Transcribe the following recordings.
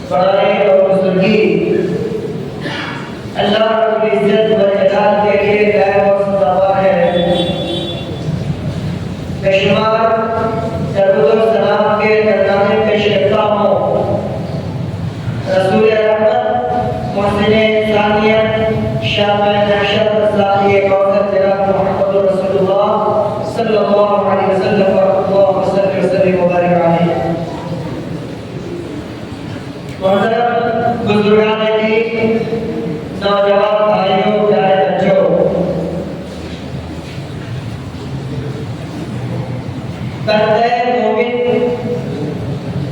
بڑائی اور بزرگی اللہ رب العزت والجلال کے لیے غیر و سزاوار ہے۔ بے شمار درود و سلام کے درمیانے پیش کرتا ہوں رسول رحمت محسن انسانیت شامع نشر ذاتی کوثر جناب محمد رسول اللہ صلی اللہ علیہ وسلم اللہم صل وسلم وبارک علیہ۔ محترم بزرگان دین، نوجوان بھائیوں، پیارے بچوں، بندہ مومن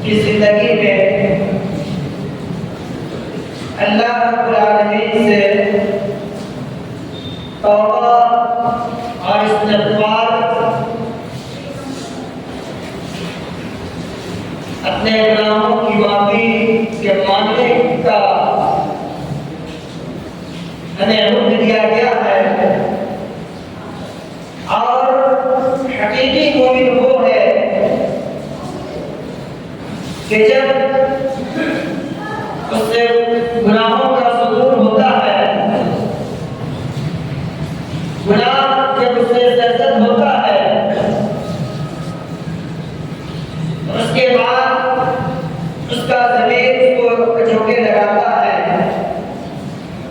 کی زندگی میں اللہ رب العالمین سے توبہ اور استغفار، اپنے گناہوں کی معافی کے مانگنے کا ہمیں حکم دیا گیا ہے، اور حقیقی مومن وہ ہے کہ جب اس سے گناہوں کا صدور ہوتا ہے، گناہ جب اس سے سرزد ہوتا ہے، اس کے بعد اس کا ضمیر اس کو کچوکے لگاتا ہے،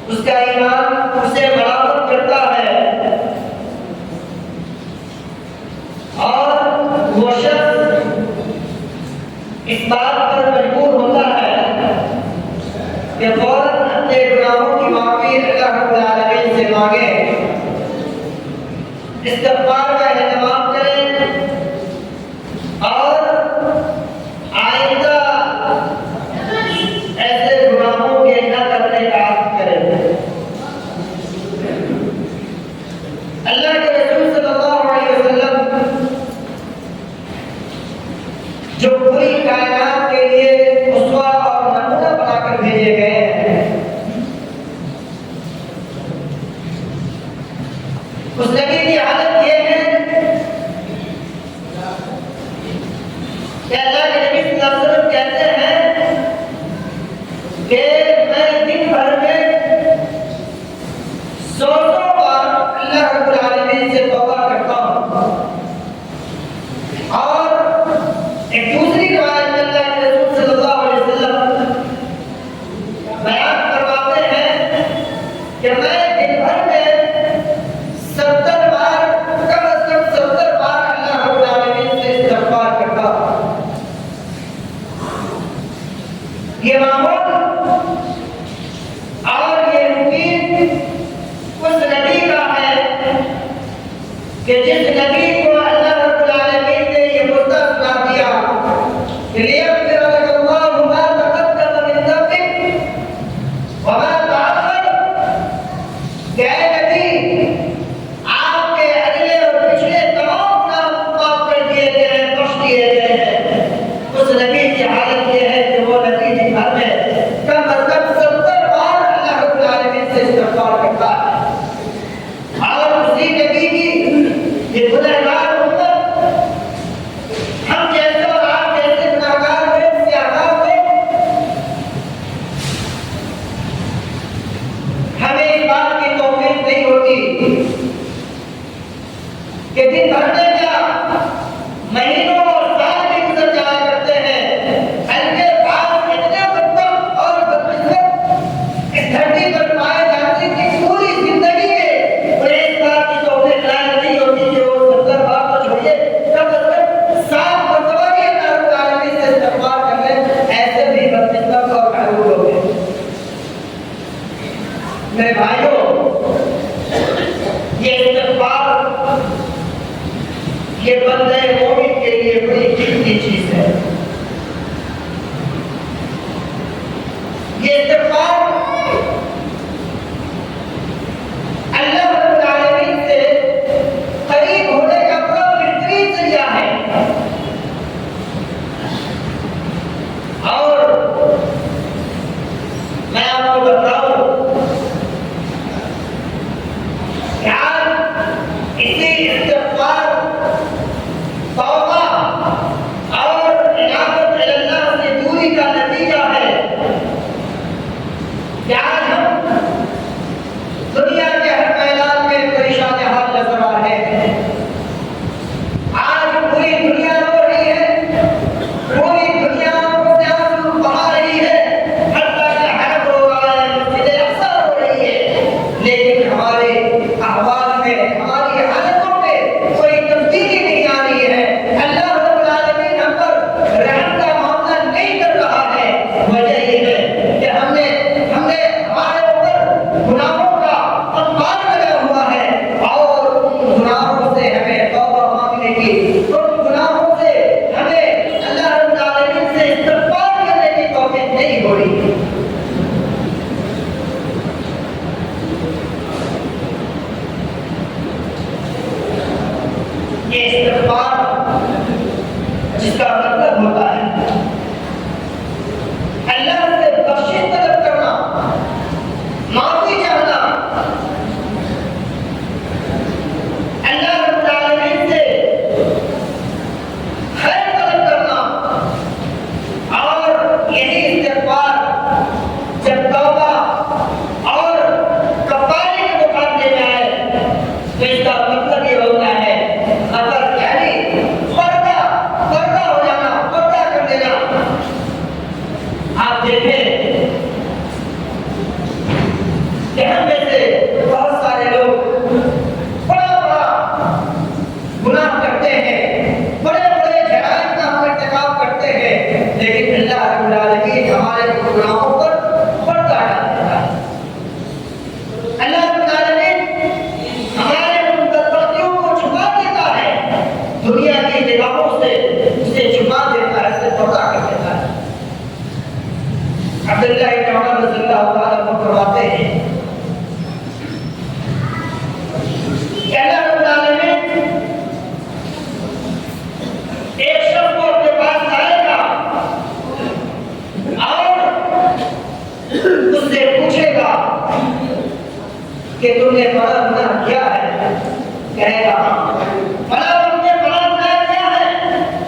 اس کا ایمان اسے برابر کرتا ہے، اور وہ شخص اس بات پر مجبور ہوتا ہے کہ فوراً اپنے گناہوں کی معافی اللہ رب العالمین سے مانگے، استغفار کا اہتمام کریں، اور آئندہ ایسے گناہوں کے نہ کرنے کا عہد کریں۔ اللہ کے رسول صلی اللہ علیہ وسلم جو پوری کائنات کے لیے اسوہ اور نمونہ بنا کر بھیجے گئے ہیں، اس نبی کی حالت یہ ہے کہ اللہ کے نبی صلی اللہ علیہ وسلم کہتے ہیں کہ میں دن بھر میں 100 بار اللہ رب العالمین سے توبہ کرتا ہوں، اور ایک دوسری روایت میں اللہ کے رسول صلی اللہ علیہ وسلم بیان کرواتے ہیں کہ میں دن بھر میں 70 بار، کم از کم 70 بار اللہ رب العالمین سے استغفار کرتا ہوں۔ یہ معمول اور یہ روٹین اس نبی کا ہے کہ جس نبی کو اللہ رب العالمین نے یہ مدعا سنا دیا کہ لِيَغْفِرَ لَكَ اللَّهُ مَا تَقَدَّمَ مِن ذَنبِكَ وَمَا تَأَخَّرَ، کہ اے نبی آپ کے اگلے اور پچھلے تمام گناہ معاف کر دیے گئے ہیں، بخش دیے گئے ہیں۔ اس نبی کی حالت یہ ہے کہ وہ نبی دن بھر میں کم از کم 70 بار اللہ رب العالمین سے استغفار کرتا ہے، اور اسی نبی کی یہ گنہگار امت، ہم جیسے اور آپ جیسے گنہگار ہوئے، سیاہکار ہوئے، ہمیں اس بات کی توفیق نہیں ہوتی کہ دن بھر میں کیا مہینوں اور سال بھی گزر جایا کرتے ہیں، ان کے بعد اتنے بدبخت اور بدقسمت اس دھرتی پر پائے جاتے کہ پوری زندگی میں انہیں اس بات کی توفیق لاحق نہیں ہوتی کہ وہ 70 بار تو چھوڑیے، کم از کم 7 مرتبہ بھی اللہ رب العالمین سے استغفار کر لیں۔ ایسے بھی بدقسمت اور محروم لوگ ہیں۔ میرے بھائیوں، یہ استغفار یہ بندہ مومن کے لیے بڑی قیمتی چیز ہے۔ یہ استغفار اللہ رب العالمین سے قریب ہونے کا بڑا بہترین ذریعہ ہے، اور میں آپ کو بتاؤں کہ آج اسی استغفار، توبہ اور عنابت اللہ سے دوری کا نتیجہ ہے کہ آج ہم دنیا کے ہر میدان میں پریشان حال نظر آ رہے ہیں. آج پوری دنیا رو رہی ہے، پوری دنیا کو آنسو بہا رہی ہے، حتیٰ کہ حرم رو رہا ہے، مسجد اقصی رو رہی ہے، لیکن ہمارے احوال میں، ہماری حالتوں میں کوئی تبدیلی نہیں آ رہی ہے. اللہ رب العالمین ہم پر رحم کا معاملہ نہیں کر رہا ہے. وجہ یہ ہے کہ ہم نے ہمارے اوپر گناہوں کا انبار لگا ہوا ہے، اور ان گناہوں سے ہمیں توبہ مانگنے کی، ان گناہوں سے ہمیں اللہ رب العالمین سے استغفار کرنے کی توفیق نہیں ہو رہی. یہ استغفار جس کا مطلب ہوتا ہے اللہ سے بخشش طلب کرنا، معافی چاہنا، اللہ رب العالمین سے خیر طلب کرنا. اور یہی استغفار جب توبہ اور کفارے کے مقابلے میں آئے تو اس کا مطلب یہ ہوتا ہے اگر یعنی پردہ ہو جانا، پردہ کر دینا. آپ دیکھیں کہ ہم میں سے بہت سارے لوگ بڑا گناہ کرتے ہیں، بڑے جرائم کا ہم ارتکاب کرتے ہیں، لیکن اللہ رب العالمین ہمارے گناہوں پر پردہ ڈال دیتا ہے. اللہ رب العالمین ہمارے غلطیوں کو چھپا دیتا ہے، دنیا کی نگاہوں سے اسے چھپا دیتا ہے، اسے پردہ کر دیتا ہے. عبداللہ بن عمر رضی اللہ تعالیٰ عنہ فرماتے ہیں کہ اللہ رب العالمین ایک شخص کو اپنے پاس لائے گا اور اس سے پوچھے گا کہ تم نے بڑا گناہ کیا ہے؟ کہے گا بڑا تم نے بڑا گناہ کیا ہے؟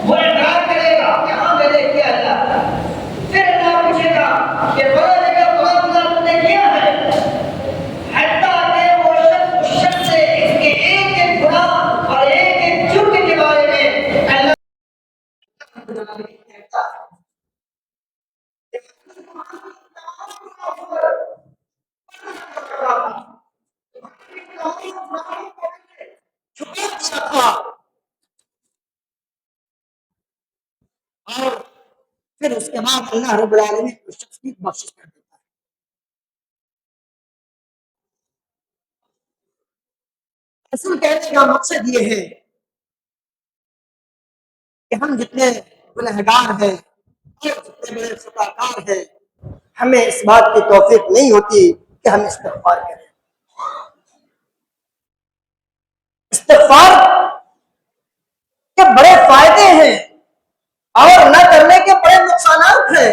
وہ انکار کرے گا کہ ہاں میں نے کیا اللہ. پھر اللہ پوچھے گا کہ بڑا گناہ تم نے کیا ہے؟ حتیٰ کہ وہ شخص اس شخص سے اس کے ایک گناہ اور ایک جرم کے بارے میں اللہ کہتا ہے. اور پھر اس کے بعد اللہ رب العالمین اس شخص کی بخشش کر دیتا ہے. اصل کہنے کا مقصد یہ ہے کہ ہم جتنے گنہگار ہیں اور جتنے بڑے خطا کار ہیں، ہمیں اس بات کی توفیق نہیں ہوتی کہ ہم استغفار کریں. استغفار کے بڑے فائدے ہیں اور نہ کرنے کے بڑے نقصانات ہیں.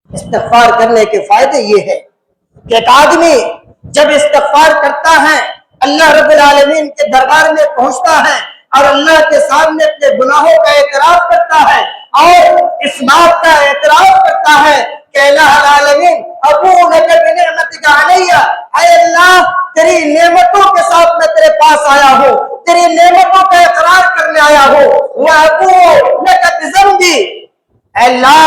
استغفار کرنے کے فائدے یہ ہے کہ ایک آدمی جب استغفار کرتا ہے، اللہ رب العالمین کے دربار میں پہنچتا ہے اور اللہ کے سامنے اپنے گناہوں کا اعتراف کرتا ہے اور اس بات کا اعتراف کرتا ہے کہ اللہ العالمین ابو لک بنعمتک علیہ، اے اللہ تیری نعمتوں کے ساتھ میں تیرے پاس آیا ہوں، تیری نعمتوں کا اقرار کرنے آیا ہوں. وَأَبُوءُ لَكَ بِذَنبِي، اے اللہ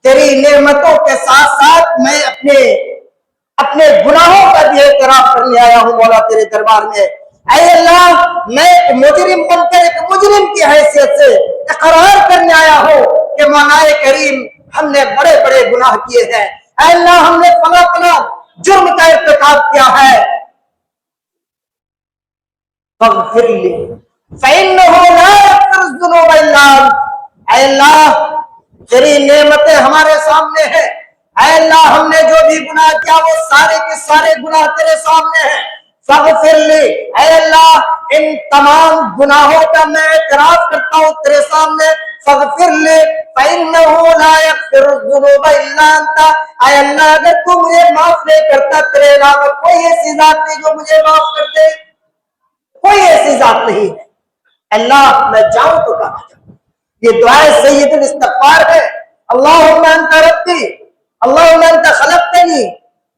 تیری نعمتوں کے ساتھ ساتھ میں اپنے گناہوں کا بھی اعتراف کرنے آیا ہوں مولا تیرے دربار میں. اے اللہ میں ایک مجرم بن کر ایک مجرم کی حیثیت سے اقرار کرنے آیا ہوں کہ مولا کریم ہم نے بڑے بڑے گناہ کیے ہیں. اے اللہ ہم نے فلاں فلاں جرم کا ارتکاب کیا ہے. فاغفر لی فإنه لا يغفر الذنوب إلا أنت، اے اللہ تیری نعمتیں ہمارے سامنے ہیں. اے اللہ ہم نے جو بھی گناہ کیا وہ سارے کے سارے گناہ تیرے سامنے ہیں. فاغفر لی، اے اللہ ان تمام گناہوں کا میں اعتراف کرتا ہوں تیرے سامنے. فاغفر لی فإنه لا يغفر الذنوب إلا أنت، اے اللہ اگر تو مجھے معاف نہیں کرتا تیرے علاوہ کوئی ایسی ذات نہیں جو مجھے معاف کر دے، کوئی ایسی ذات نہیں ہے. اللہ میں جاؤں تو کہاں جاؤں. یہ دعائے سید الاستغفار ہے. اللہم انت ربی اللهم انت خلقتنی،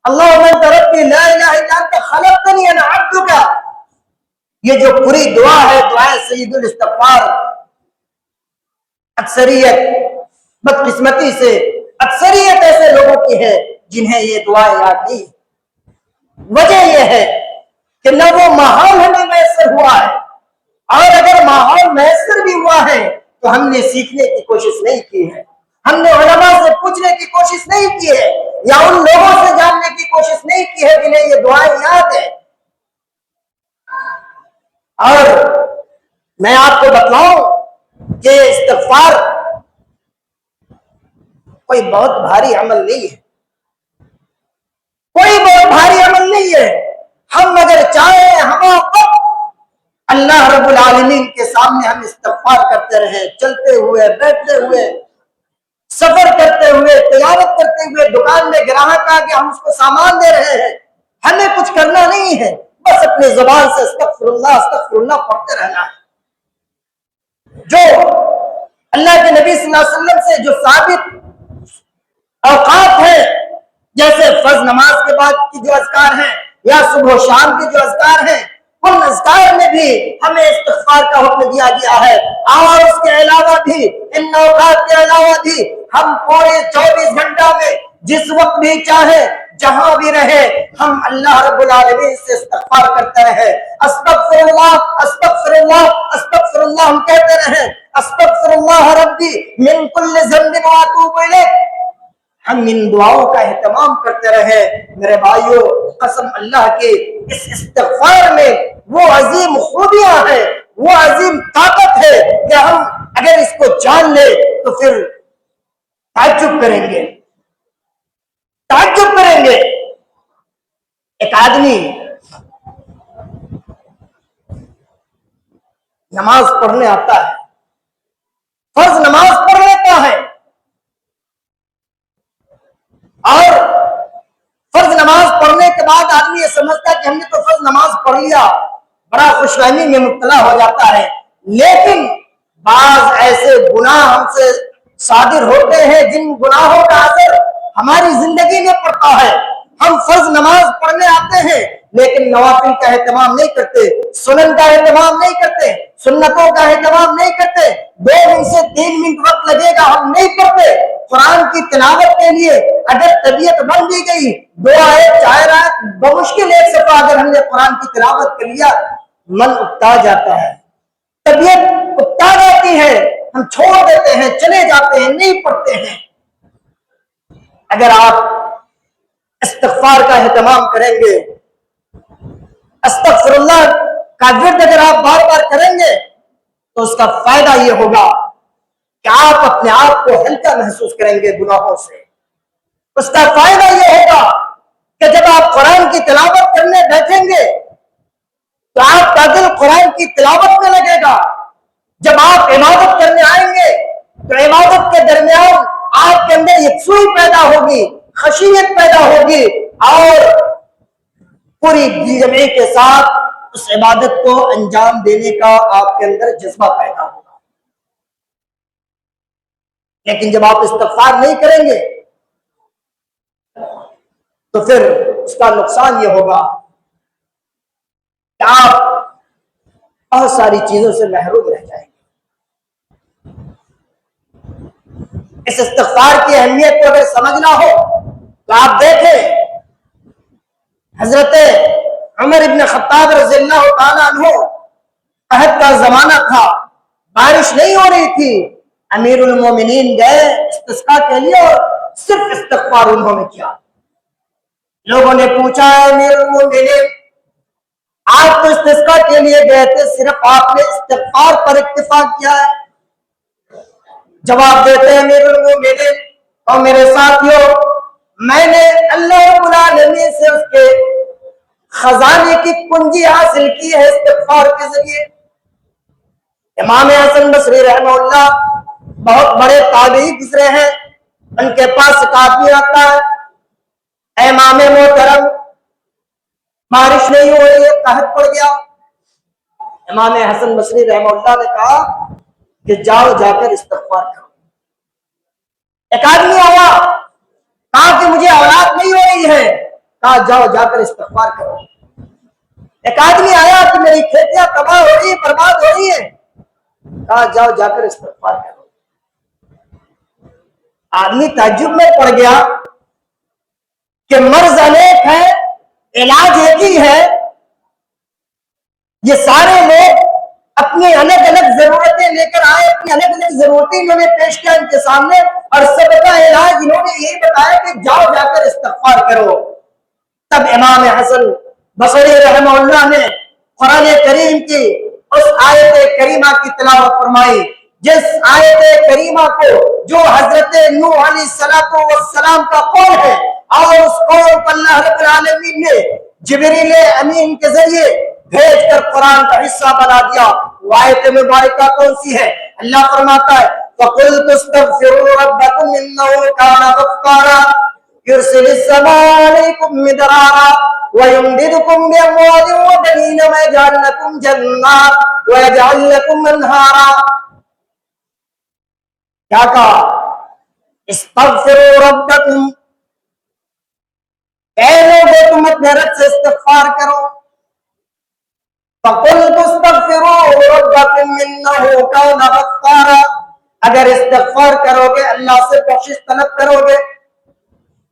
اللهم انت ربی لا الہ الا انت خلقتنی انا عبدک. یہ جو پوری دعا ہے دعائے سید الاستغفار، اکثریت بدقسمتی سے اکثریت ایسے لوگوں کی ہے جنہیں یہ دعا یاد نہیں. وجہ یہ ہے کہ نہ وہ ماحول ہمیں میسر ہوا ہے، اور اگر ماحول میسر بھی ہوا ہے تو ہم نے سیکھنے کی کوشش نہیں کی ہے، ہم نے علماء سے پوچھنے کی کوشش نہیں کی ہے، یا ان لوگوں سے جاننے کی کوشش نہیں کی ہے جنہیں یہ دعائیں یاد ہے. اور میں آپ کو بتلاؤں کہ استغفار کوئی بہت بھاری عمل نہیں ہے، کوئی بہت بھاری عمل نہیں ہے. ہم اگر چاہیں ہم اللہ رب العالمین کے سامنے ہم استغفار کرتے رہے، چلتے ہوئے، بیٹھتے ہوئے، سفر کرتے ہوئے، تجارت کرتے ہوئے، دکان میں گراہک آ کے ہم اس کو سامان دے رہے ہیں، ہمیں کچھ کرنا نہیں ہے، بس اپنی زبان سے استغفر اللہ پڑھتے رہنا ہے. جو اللہ کے نبی صلی اللہ علیہ وسلم سے جو ثابت اوقات ہیں، جیسے فرض نماز کے بعد کی جو اذکار ہیں یا صبح و شام کی جو اذکار ہیں، ان اذکار میں بھی ہمیں استغفار کا حکم دیا گیا ہے. اور اس کے علاوہ بھی، ان اوقات کے علاوہ بھی ہم پورے 24 گھنٹہ میں جس وقت بھی چاہے، جہاں بھی رہے، ہم اللہ رب العالمین سے استغفار کرتے رہے. استغفر اللہ، استغفر اللہ، استغفر اللہ ہم کہتے رہے. استغفر اللہ ربی من کل ذنب واتوب الیہ. ہم ان دعاؤں کا اہتمام کرتے رہے. میرے بھائیوں، قسم اللہ کے اس استغفار میں وہ عظیم خوبیاں ہیں، وہ عظیم طاقت ہے کہ ہم اگر اس کو جان لے تو پھر تعجب کریں گے، تعجب کریں گے. ایک آدمی نماز پڑھنے آتا ہے، فرض نماز پڑھ لیتا ہے، اور فرض نماز پڑھنے کے بعد آدمی یہ سمجھتا ہے کہ ہم نے تو فرض نماز پڑھ لیا، بڑا خوش فہمی میں مبتلا ہو جاتا ہے. لیکن بعض ایسے گناہ ہم سے صادر ہوتے ہیں جن گناہوں کا اثر ہماری زندگی میں پڑتا ہے. ہم فرض نماز پڑھنے آتے ہیں لیکن نوافل کا اہتمام نہیں کرتے، سنن کا اہتمام نہیں کرتے، سنتوں کا اہتمام نہیں کرتے. 2 منٹ سے 3 منٹ وقت لگے گا ہم نہیں پڑھتے. قرآن کی تلاوت کے لیے اگر طبیعت بن بھی گئی، 2 آیت 4 آیت بمشکل 1 صفحہ اگر ہم نے قرآن کی تلاوت کر لیا، من اکتا جاتا ہے، طبیعت اکتا جاتی ہے، ہم چھوڑ دیتے ہیں، چلے جاتے ہیں، نہیں پڑھتے ہیں. اگر آپ استغفار کا اہتمام کریں گے، استغفر اللہ کا ورد اگر آپ بار بار کریں گے تو اس کا فائدہ یہ ہوگا کہ آپ اپنے آپ کو ہلکا محسوس کریں گے گناہوں سے. اس کا فائدہ یہ ہوگا کہ جب آپ قرآن کی تلاوت کرنے بیٹھیں گے تو آپ کا دل قرآن کی تلاوت میں لگے گا. جب آپ عبادت کرنے آئیں گے تو عبادت کے درمیان آپ کے اندر یکسوئی پیدا ہوگی، خشیت پیدا ہوگی، اور پوری دل جمعی کے ساتھ اس عبادت کو انجام دینے کا آپ کے اندر جذبہ پیدا ہوگا. لیکن جب آپ استغفار نہیں کریں گے تو پھر اس کا نقصان یہ ہوگا کہ آپ بہت ساری چیزوں سے محروم رہ جائیں گے. اس استغفار کی اہمیت کو اگر سمجھنا ہو تو آپ دیکھیں، حضرت عمر ابن خطاب رضی اللہ تعالیٰ عنہ، قحط کا زمانہ تھا، بارش نہیں ہو رہی تھی، امیر المومنین گئے استسقاء کے لیے اور صرف استغفار انہوں نے کیا. لوگوں نے پوچھا، امیر المومنین آپ تو استسقاء کے لیے گئے تھے، صرف آپ نے استغفار پر اکتفا کیا ہے؟ جواب دیتے ہیں امیر المومنین اور میرے ساتھیوں، میں نے اللہ رب العالمین سے اس کے خزانے کی کنجی حاصل کی ہے استغفار کے ذریعے. امام حسن بصری رحمہ اللہ بہت بڑے تابعی گزرے ہیں، ان کے پاس ایک آدمی آتا ہے، اے امام محترم بارش نہیں ہو رہی ہے، قحط پڑ گیا. امام حسن بصری رحمہ اللہ نے کہا کہ جاؤ جا کر استغفار کرو. ایک آدمی آیا، کہا کہ کہا جاؤ جا کر استغفار کرو۔ ایک آدمی آیا کہ میری کھیتیاں تباہ ہو رہی ہیں، برباد ہو رہی ہیں، کہا جاؤ جا کر استغفار کرو۔ آدمی تعجب میں پڑ گیا کہ مرض انیک ہے، علاج ایک ہی ہے، یہ سارے لوگ اپنی الگ الگ ضرورتیں لے کر آئے، اپنی الگ الگ ضرورتیں انہوں نے پیش کیا ان کے سامنے، اور سب کا علاج انہوں نے یہی بتایا کہ جاؤ جا کر استغفار کرو۔ تب امام حسن بصری رحمہ اللہ نے قرآن کریم کی اس آیت کریمہ کی تلاوت فرمائی، جس آیت کریمہ کو جو حضرت نوح علیہ السلام کا قول ہے، اور اس قول پر اللہ رب العالمین نے جبریل امین کے ذریعے بھیج کر قرآن کا حصہ بنا دیا۔ وہ آیت مبارکہ کون سی ہے؟ اللہ فرماتا ہے فَقُلْتُ اسْتَغْفِرُوا رَبَّكُمْ إِنَّهُ كَانَ غَفَّارًا يُرْسِلِ السَّمَاءَ عَلَيْكُمْ مِدْرَارًا وَيُمْدِدْكُمْ بِأَمْوَالٍ وَبَنِينَ وَيَجْعَلْ لَكُمْ جَنَّاتٍ وَيَجْعَلْ لَكُمْ أَنْهَارًا۔ کیا کہا؟ اسْتَغْفِرُوا رَبَّكُمْ، اے لوگوں تم اپنے رب سے استغفار کرو۔ فَقُلْتُ اسْتَغْفِرُوا رَبَّكُمْ إِنَّهُ كَانَ غَفَّارًا، اگر استغفار کرو گے، اللہ سے بخشش طلب کرو گے،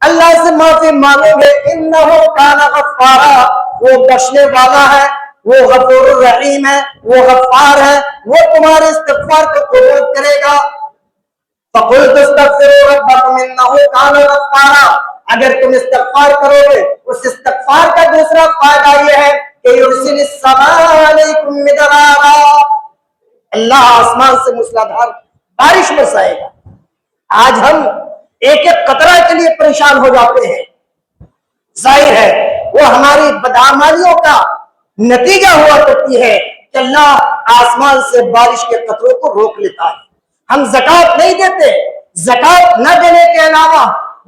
اللہ سے معافی مانگو گے، انہو کان غفارا، وہ بخشنے والا ہے، وہ غفور الرحیم ہے، وہ غفار ہے، وہ تمہارے استغفار کو قبول کرے گا۔ فَقُلْتُ اسْتَغْفِرُوا رَبَّكُمْ إِنَّهُ كَانَ غَفَّارًا، اگر تم استغفار کرو گے، اس استغفار کا دوسرا فائدہ یہ ہے کہ يُرْسِلِ السَّمَاءَ عَلَيْكُمْ مِدْرَارًا، اللہ آسمان سے موسلادھار بارش برسائے گا۔ آج ہم ایک ایک قطرہ کے لیے پریشان ہو جاتے ہیں، ظاہر ہے وہ ہماری بدعمالیوں کا نتیجہ ہوا کرتی ہے کہ اللہ آسمان سے بارش کے قطروں کو روک لیتا ہے۔ ہم زکوٰۃ نہیں دیتے، زکوٰۃ نہ دینے کے علاوہ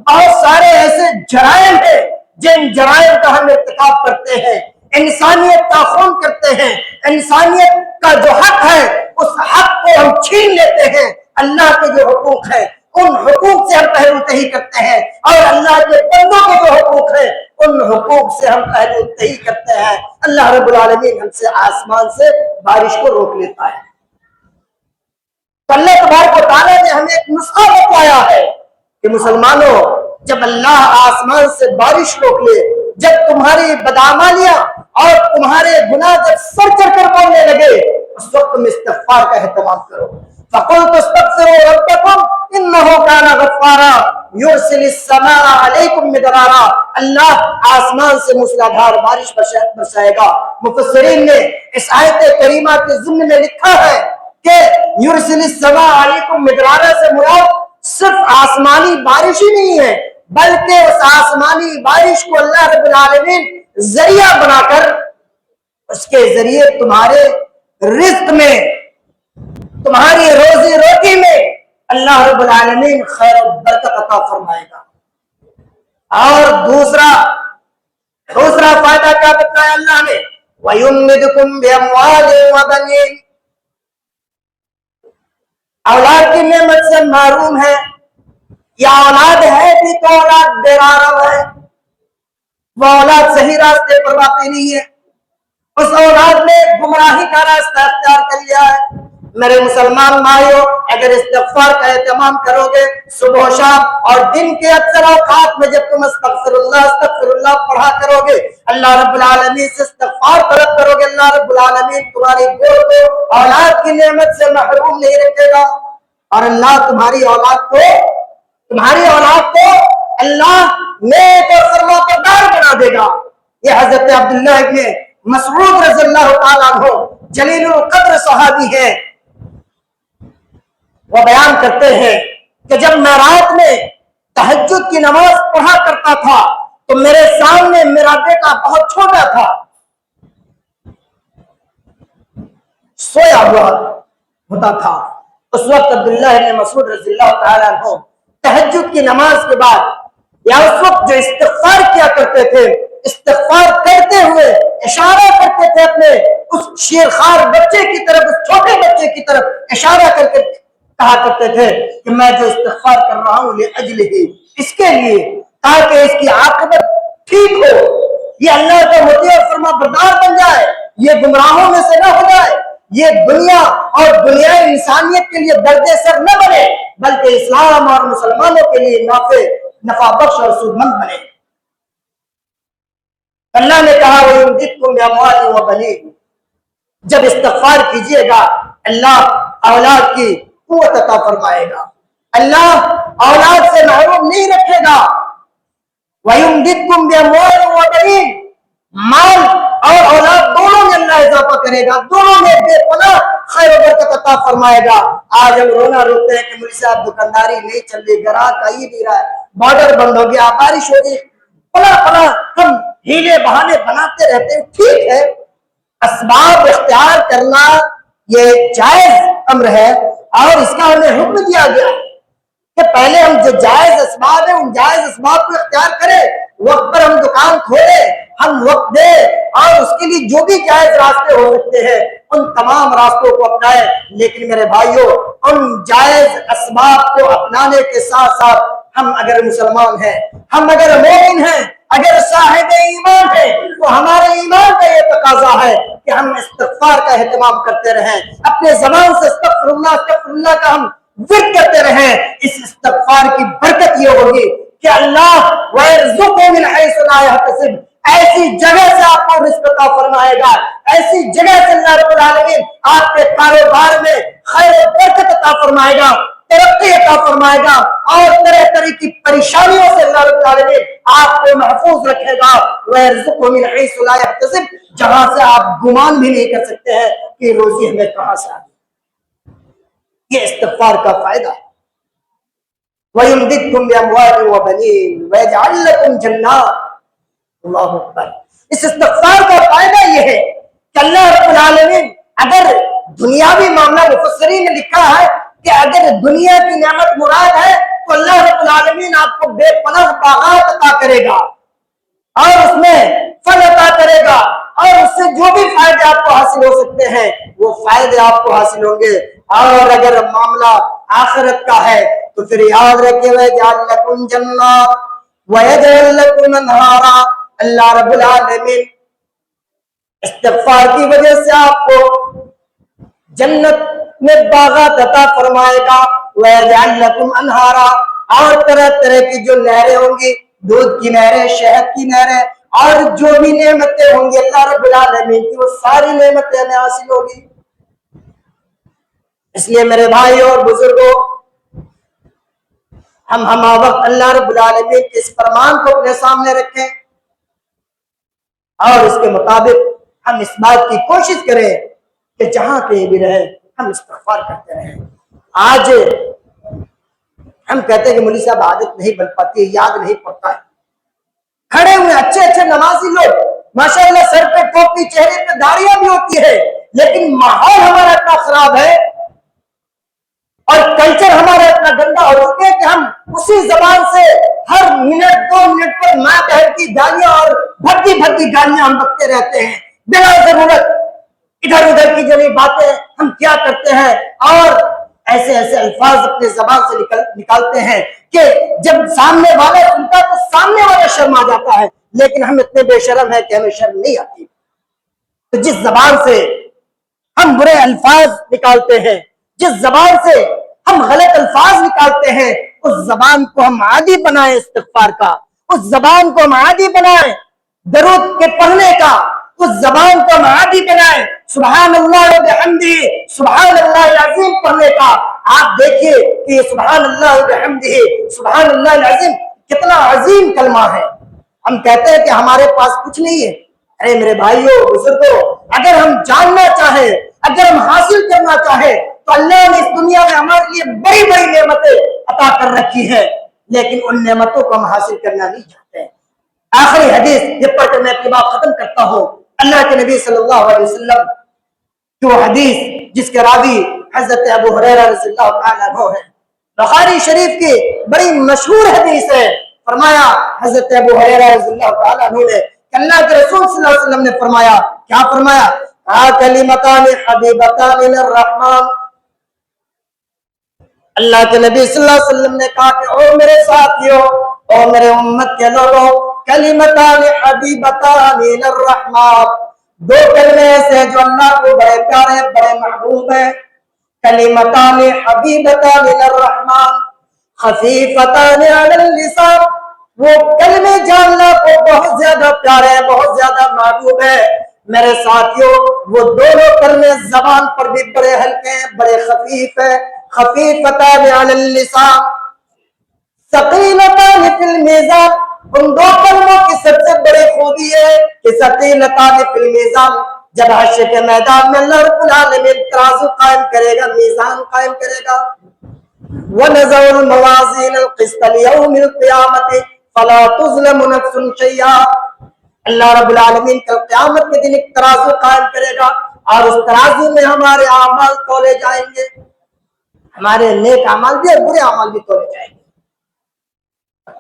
بہت سارے ایسے جرائم ہیں جن جرائم کا ہم ارتکاب کرتے ہیں، انسانیت کا خون کرتے ہیں، انسانیت کا جو حق ہے اس حق کو ہم چھین لیتے ہیں۔ اللہ کے جو حقوق ہے ان حقوق سے ہم پہلو تہی کرتے ہیں، اور اللہ کے بندوں کے جو حقوق ہیں ان حقوق سے ہم پہلو تہی کرتے ہیں۔ اللہ رب العالمین ہم سے آسمان سے بارش کو روک لیتا ہے۔ تو اللہ تبارک و تعالیٰ نے ہمیں ایک نسخہ بتایا ہے کہ مسلمانوں، جب اللہ آسمان سے بارش روک لے، جب تمہاری بدعمالیاں اور تمہارے گناہ جب سر چڑھ کر بولنے لگے، اس وقت تم استغفار کا اہتمام کرو۔ فَقُلْتُ اسْتَغْفِرُوا رَبَّكُمْ إِنَّهُ كَانَ غَفَّارًا يُرْسِلِ السَّمَاءَ عَلَيْكُمْ مِدْرَارًا، اللہ آسمان سے موسلادھار بارش برسائے گا۔ مفسرین نے اس آیت کریمہ کے ضمن میں لکھا ہے کہ یرسل السماء علیکم مدرارا سے مراد صرف آسمانی بارش ہی نہیں ہے، بلکہ اس آسمانی بارش کو اللہ رب العالمین ذریعہ بنا کر اس کے ذریعے تمہارے رزق میں، تمہاری روزی روٹی میں اللہ رب العالمین خیر و برکت عطا فرمائے گا۔ اور دوسرا فائدہ کیا بتایا اللہ نے؟ وَيُمِّدْكُمْ بِأَمْوَالٍ وَبَنِينَ، اولاد کی نعمت سے محروم ہے، یا اولاد ہے بھی تو اولاد بے راہ ہے، وہ اولاد صحیح راستے پر واقع نہیں ہے، اس اولاد نے گمراہی کا راستہ اختیار کر لیا ہے۔ میرے مسلمان بھائیوں، اگر استغفار کا اہتمام کرو گے صبح و شام اور دن کے اکثر اوقات میں، جب تم استغفر اللہ پڑھا کرو گے، اللہ رب العالمین سے استغفار طلب کرو گے، اللہ رب العالمین تمہاری گود کو اولاد کی نعمت سے محروم نہیں رکھے گا، اور اللہ تمہاری اولاد کو اللہ نیک اور فرمانبردار بنا دے گا۔ یہ حضرت عبداللہ ابن مسعود رضی اللہ تعالیٰ عنہ جلیل القدر صحابی ہے، وہ بیان کرتے ہیں کہ جب میں رات میں تہجد کی نماز پڑھا کرتا تھا تو میرے سامنے میرا بیٹا بہت چھوٹا تھا، سویا ہوا ہوتا تھا۔ اس وقت عبداللہ ابن مسعود رضی اللہ تعالیٰ عنہ تہجد کی نماز کے بعد یا اس وقت جو استغفار کیا کرتے تھے، استغفار کرتے ہوئے اشارہ کرتے تھے اپنے اس شیرخوار بچے کی طرف، اس چھوٹے بچے کی طرف اشارہ کر کے کہا کرتے تھے کہ میں جو استغفار کر رہا ہوں لأجلہ، اس کے لیے، تاکہ اس کی عاقبت ٹھیک ہو، یہ اللہ کا مطیع اور فرما بردار بن جائے، یہ گمراہوں میں سے نہ ہو جائے، یہ دنیا اور دنیائے انسانیت کے لیے درد سر نہ بنے، بلکہ اسلام اور مسلمانوں کے لیے نفع بخش اور سودمند بنے۔ اللہ نے کہا وَيُمْدِدْكُمْ بِأَمْوَالٍ وَبَنِينَ، جب استغفار کیجئے گا اللہ اولاد کی قوت عطا فرمائے گا، اللہ اولاد سے محروم نہیں رکھے گا۔ وَيُمْدِدْكُمْ بِأَمْوَالٍ وَبَنِينَ، مال اور اولاد دونوں میں اللہ اضافہ کرے گا، دونوں میں بے پناہ خیر و برکت عطا فرمائے گا۔ آج ہم رونا روتے ہیں کہ مولوی صاحب دکانداری نہیں چل رہی، گراہک آ ہی نہیں رہا ہے، بارڈر بند ہو گیا، بارش ہو گئی، پلا ہم ہیلے بہانے بناتے رہتے ہیں۔ ٹھیک ہے، اسباب اختیار کرنا یہ جائز امر ہے، اور اس کا ہمیں حکم دیا گیا کہ پہلے ہم جو جائز اسباب ہیں ان جائز اسباب کو اختیار کریں، وقت پر ہم دکان کھولیں، ہم وقت دیں، اور اس کے لیے جو بھی جائز راستے ہو سکتے ہیں ان تمام راستوں کو اپنائیں۔ لیکن میرے بھائیوں، ان جائز اسباب کو اپنانے کے ساتھ ساتھ ہم اگر مسلمان ہیں، ہم اگر مومن ہیں، اگر صاحب ایمان ہے، تو ہمارے ایمان کا یہ تقاضا ہے کہ ہم استغفار کا اہتمام کرتے رہیں، اپنے زبان سے استغفر اللہ کا ہم ذکر کرتے رہیں۔ اس استغفار کی برکت یہ ہوگی کہ اللہ وَيَرْزُقُهُ مِنْ حَيْثُ لَا يَحْتَسِبُ، ایسی جگہ سے آپ کو رزق عطا فرمائے گا، ایسی جگہ سے اللہ رب العالمین آپ کے کاروبار میں خیر و برکت عطا فرمائے گا، ترقی عطا فرمائے گا، اور طرح طرح کی پریشانیوں سے اللہ رب العالمین آپ کو محفوظ رکھے گا۔ وَيَرْزُقُهُ مِنْ حَيْثُ لَا يَحْتَسِبُ، جہاں سے آپ گمان بھی نہیں کر سکتے ہیں کہ روزی ہمیں کہاں سے آ گئی۔ یہ استغفار کا فائدہ ہے۔ وَيُمْدِدْكُمْ بِأَمْوَالٍ وَبَنِينَ وَيَجْعَلْ لَكُمْ جَنَّاتٍ۔ اللہ اکبر۔ اس استغفار کا فائدہ یہ ہے کہ اللہ رب العالمین اگر دنیاوی معاملہ، مفسرین نے لکھا ہے کہ اگر دنیا کی نعمت مراد ہے تو اللہ رب العالمین آپ کو بے پناہ باغات عطا کرے گا، اور اس میں پھل عطا کرے گا، اور اس سے جو بھی فائدے آپ کو حاصل ہو سکتے ہیں وہ فائدے آپ کو حاصل ہوں گے۔ اور اگر معاملہ آخرت کا ہے تو پھر یاد رکھے وَيَجْعَلْ لَكُمْ جَنَّاتٍ وَيَجْعَلْ لَكُمْ أَنْهَارًا، اللہ رب العالمین استغفار کی وجہ سے آپ کو جنت میں باغات عطا فرمائے گا، وَيَجْعَلْ لَكُمْ أَنْهَارًا، اور طرح طرح کی جو نہریں ہوں گی، دودھ کی نہریں، شہد کی نہریں، اور جو بھی نعمتیں ہوں گی اللہ رب العالمین کی، وہ ساری نعمتیں ہمیں حاصل ہوگی۔ اس لیے میرے بھائی اور بزرگوں، ہم وقت اللہ رب العالمین کے اس فرمان کو اپنے سامنے رکھیں، اور اس کے مطابق ہم اس بات کی کوشش کریں کہ جہاں کہیں بھی رہیں ہم استغفار کرتے رہیں۔ آج ہم کہتے ہیں کہ مولوی صاحب عادت نہیں بن پاتی ہے، یاد نہیں پڑتا ہے۔ کھڑے ہوئے اچھے اچھے نمازی لوگ، ماشاءاللہ، سر پہ ٹوپی، چہرے پہ داڑیاں بھی ہوتی ہے، لیکن ماحول ہمارا اتنا خراب ہے اور کلچر ہمارا اتنا گندا ہو چکا ہے کہ ہم اسی زبان سے ہر منٹ 2 منٹ پر ماں بہن کی گالیاں اور بھدی گالیاں ہم بکتے رہتے ہیں بلا ضرورت۔ ادھر ادھر کی جو باتیں ہم کیا کرتے ہیں، اور ایسے ایسے الفاظ اپنے زبان سے نکالتے ہیں کہ جب سامنے والا سنتا تو سامنے والا شرم آ جاتا ہے، لیکن ہم اتنے بے شرم ہیں کہ ہمیں شرم نہیں آتی۔ تو جس زبان سے ہم برے الفاظ نکالتے ہیں، جس زبان سے ہم غلط الفاظ نکالتے ہیں، اس زبان کو ہم عادی بنائیں استغفار کا، اس زبان کو ہم عادی بنائیں درود کے پڑھنے کا، اس زبان کو ہم عادی بنائیں سبحان اللہ و بحمدہ، سبحان اللہ العظیم پڑھنے کا۔ آپ دیکھیے کہ یہ سبحان اللہ و بحمدہ، سبحان اللہ العظیم کتنا عظیم کلمہ ہے۔ ہم کہتے ہیں کہ ہمارے پاس کچھ نہیں ہے۔ ارے میرے بھائیوں بزرگوں، اگر ہم جاننا چاہیں، اگر ہم حاصل کرنا چاہیں تو اللہ نے اس دنیا میں ہمارے لیے بڑی بڑی نعمتیں عطا کر رکھی ہیں، لیکن ان نعمتوں کو ہم حاصل کرنا نہیں چاہتے ہیں۔ آخری حدیث یہ پڑھ کر میں اپنی بات ختم کرتا ہوں۔ اللہ کے نبی صلی اللہ علیہ وسلم کی وہ حدیث جس کے راوی حضرت ابو ہریرہ رضی اللہ تعالیٰ عنہ ہے، بخاری شریف کی بڑی مشہور حدیث ہے۔ فرمایا حضرت ابو ہریرہ رضی اللہ تعالیٰ عنہ نے کہ اللہ کے رسول صلی اللہ علیہ وسلم نے فرمایا، کیا فرمایا؟ کلمتان حبیبتان للرحمن، اللہ کے نبی صلی اللہ علیہ وسلم نے کہا کہ او میرے ساتھیوں، او میرے امت کے لوگوں، کلمتان حبیبتان الرحمن، دو کلمے ایسے جو اللہ کو بڑے پیارے بڑے محبوب ہیں. کلمتان حبیبتان الرحمن خفیفتان علی اللسان، وہ کلمے جو اللہ کو بہت زیادہ پیارے ہیں بہت زیادہ محبوب ہے. میرے ساتھیوں وہ دونوں کلمے زبان پر بھی بڑے ہلکے ہیں بڑے خفیف ہیں. خفیفتان علی اللسان ثقیلتان فی المیزان، ان دو کلموں کی سب سے بڑی خوبی ہے کہ ثقیلتان فی المیزان، جب حشر کے میدان میں اللہ رب العالمین ترازو قائم کرے گا میزان قائم کرے گا. وَنَزَعُ الْمَوَازِينَ الْقِسْطَ لِيَوْمِ الْقِيَامَةِ فَلَا تُظْلَمُ نَفْسٌ شَيْئًا. اللہ رب العالمین کل قیامت کے دن ایک ترازو قائم کرے گا اور اس ترازو میں ہمارے اعمال تولے جائیں گے، ہمارے نیک اعمال بھی اور برے اعمال بھی تولے جائیں گے.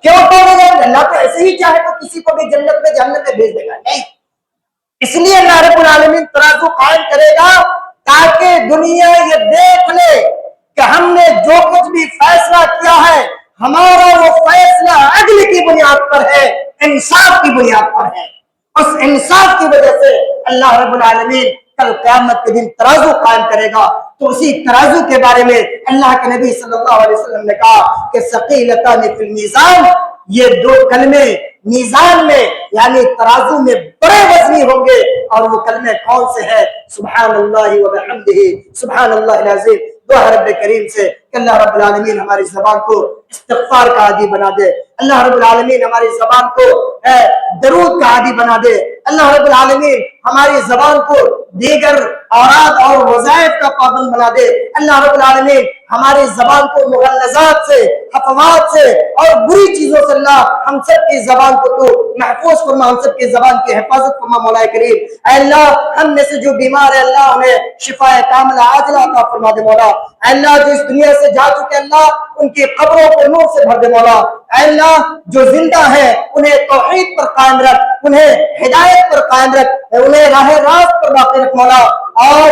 کیوں تولے جائیں گے؟ اللہ تو ایسے ہی چاہے تو کسی کو بھی جنت میں جہنم میں بھیج دے گا، نہیں. اس لیے اللہ رب العالمین ترازو قائم کرے گا تاکہ دنیا یہ دیکھ لے کہ ہم نے جو کچھ بھی فیصلہ کیا ہے ہمارا وہ فیصلہ عدل کی بنیاد پر ہے، انصاف کی بنیاد پر ہے. اس انصاف کی وجہ سے اللہ رب العالمین کل قیامت کے دن ترازو قائم کرے گا. تو اسی ترازو کے بارے میں اللہ کے نبی صلی اللہ علیہ وسلم نے کہا کہ ثقیلتان فی المیزان، یہ دو کلمے میزان میں یعنی ترازو میں بڑے وزنی ہوں گے. اور وہ کلمے کون سے ہیں؟ سبحان اللہ و بحمدہ سبحان اللہ العظیم. دعا رب کریم سے کہ اللہ رب العالمین ہماری زبان کو استغفار کا عادی بنا دے. اللہ رب العالمین ہماری زبان کو درود کا عادی بنا دے. اللہ رب العالمین ہماری زبان کو دیگر اوراد اور وظائف کا پابند بنا دے. اللہ رب العالمین ہماری زبان کو مغلظات سے حفوات سے اور بری چیزوں سے اللہ ہم سب کی زبان کو تو محفوظ فرما، ہم سب کی زبان کی حفاظت فرما مولا کریم. اے اللہ ہم میں سے جو بیمار ہے اللہ انہیں شفا کاملہ عاجلہ عطا فرما دے مولا. اے اللہ جو اس دنیا سے جا چکے اللہ ان کی قبروں کو نور سے بھر دے مولا. اے اللہ جو زندہ ہے انہیں توحید پر قائم رکھ، انہیں ہدایت پر قائم رکھ، انہیں راہ راست پر باقی رکھ مولا. اور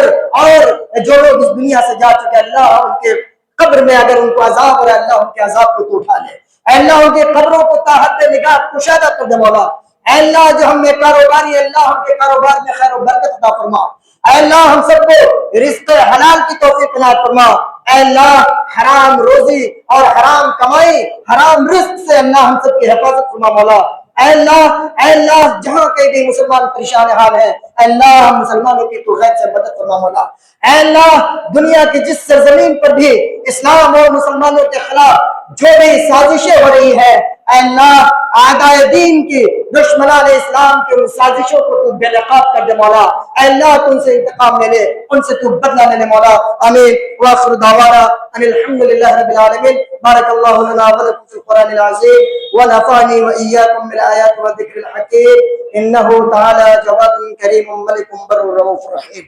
جو لوگ اس دنیا سے جا چکے اللہ ان کے قبر میں اگر ان کو عذاب ہو رہا ہے اللہ ان کے عذاب کو تو اٹھا لے. اے اللہ ان کی قبروں کو تا حد نگاہ کشادہ کر دے مولا. اے اللہ جو ہم میں کاروباری ہے اللہ ہم کے کاروبار میں خیر و برکت عطا فرما. اے اللہ ہم سب کو رزق حلال کی توفیق عنایت فرما. اے اللہ حرام روزی اور حرام کمائی حرام رزق سے اللہ ہم سب کی حفاظت فرما مولا. اے اللہ جہاں کہیں بھی مسلمان پریشان حال ہے اے اللہ ہم مسلمانوں کی تو غیب سے مدد فرما مولا. اے اللہ دنیا کی جس سرزمین پر بھی اسلام اور مسلمانوں کے خلاف جو بھی سازشیں ہو رہی ہے اے اللہ اعداء دین کی دشمنان اسلام کی ان سازشوں کو تو بے نقاب کر دے مولا. اے اللہ تو ان سے انتقام لے لے، ان سے تو بدلہ لے لے مولا. آمین. وآخر دعوانا ان الحمد للہ رب العالمین. بارک اللہ لنا ولکم فی القرآن العظیم ونفعنی وإیاکم بالآیات والذکر الحکیم. انہ تعالی جواد کریم ملک بر رؤوف رحیم.